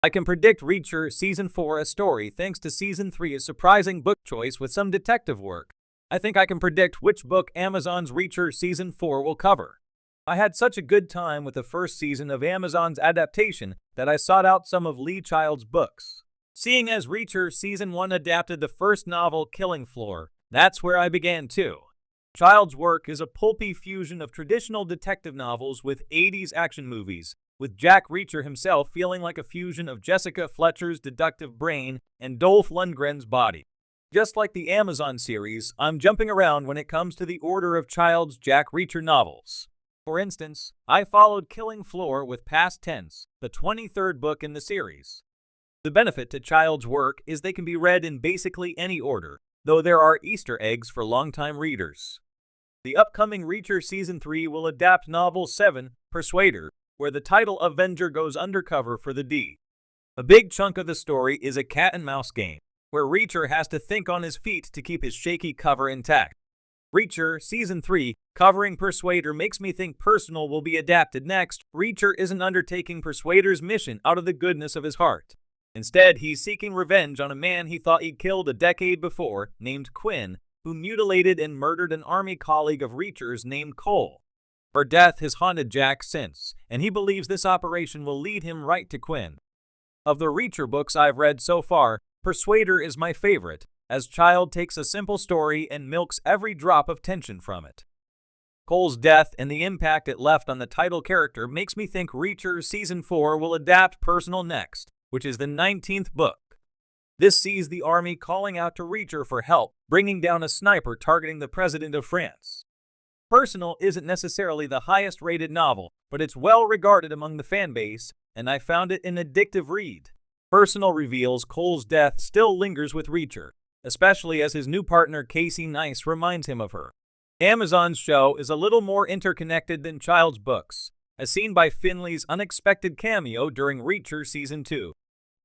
I can predict Reacher Season 4 a story thanks to Season 3's surprising book choice with some detective work. I think I can predict which book Amazon's Reacher Season 4 will cover. I had such a good time with the first season of Amazon's adaptation that I sought out some of Lee Child's books. Seeing as Reacher Season 1 adapted the first novel Killing Floor, that's where I began too. Child's work is a pulpy fusion of traditional detective novels with 80s action movies, with Jack Reacher himself feeling like a fusion of Jessica Fletcher's deductive brain and Dolph Lundgren's body. Just like the Amazon series, I'm jumping around when it comes to the order of Child's Jack Reacher novels. For instance, I followed Killing Floor with Past Tense, the 23rd book in the series. The benefit to Child's work is they can be read in basically any order, though there are Easter eggs for longtime readers. The upcoming Reacher Season 3 will adapt novel 7, Persuader, where the title Avenger goes undercover for the D. A big chunk of the story is a cat-and-mouse game, where Reacher has to think on his feet to keep his shaky cover intact. Reacher Season 3, covering Persuader, makes me think Personal will be adapted next. Reacher isn't undertaking Persuader's mission out of the goodness of his heart. Instead, he's seeking revenge on a man he thought he'd killed a decade before, named Quinn, who mutilated and murdered an army colleague of Reacher's named Cole. Her death has haunted Jack since, and he believes this operation will lead him right to Quinn. Of the Reacher books I've read so far, Persuader is my favorite, as Child takes a simple story and milks every drop of tension from it. Cole's death and the impact it left on the title character makes me think Reacher Season 4 will adapt Personal next, which is the 19th book. This sees the army calling out to Reacher for help, bringing down a sniper targeting the president of France. Personal isn't necessarily the highest-rated novel, but it's well regarded among the fanbase, and I found it an addictive read. Personal reveals Cole's death still lingers with Reacher, especially as his new partner Casey Nice reminds him of her. Amazon's show is a little more interconnected than Child's books, as seen by Finley's unexpected cameo during Reacher Season 2.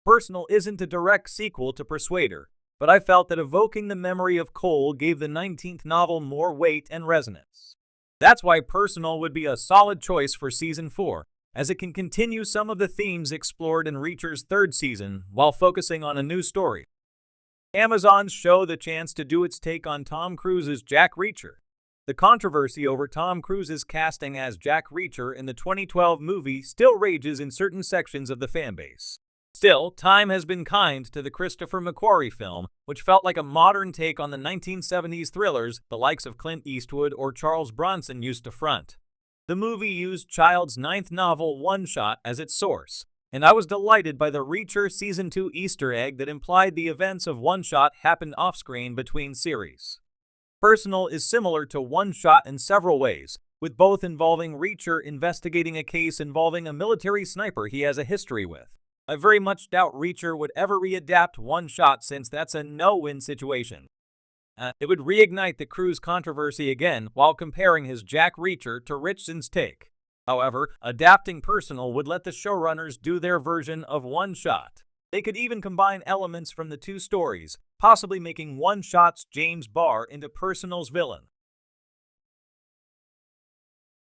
Personal isn't a direct sequel to Persuader, but I felt that evoking the memory of Cole gave the 19th novel more weight and resonance. That's why Personal would be a solid choice for Season 4, as it can continue some of the themes explored in Reacher's third season while focusing on a new story. Amazon's show the chance to do its take on Tom Cruise's Jack Reacher. The controversy over Tom Cruise's casting as Jack Reacher in the 2012 movie still rages in certain sections of the fanbase. Still, time has been kind to the Christopher McQuarrie film, which felt like a modern take on the 1970s thrillers the likes of Clint Eastwood or Charles Bronson used to front. The movie used Child's 9th novel One Shot as its source, and I was delighted by the Reacher Season 2 Easter egg that implied the events of One Shot happened off-screen between series. Personal is similar to One Shot in several ways, with both involving Reacher investigating a case involving a military sniper he has a history with. I very much doubt Reacher would ever readapt One Shot since that's a no-win situation. It would reignite the Cruise controversy again while comparing his Jack Reacher to Richardson's take. However, adapting Personal would let the showrunners do their version of One Shot. They could even combine elements from the two stories, possibly making One Shot's James Barr into Personal's villain.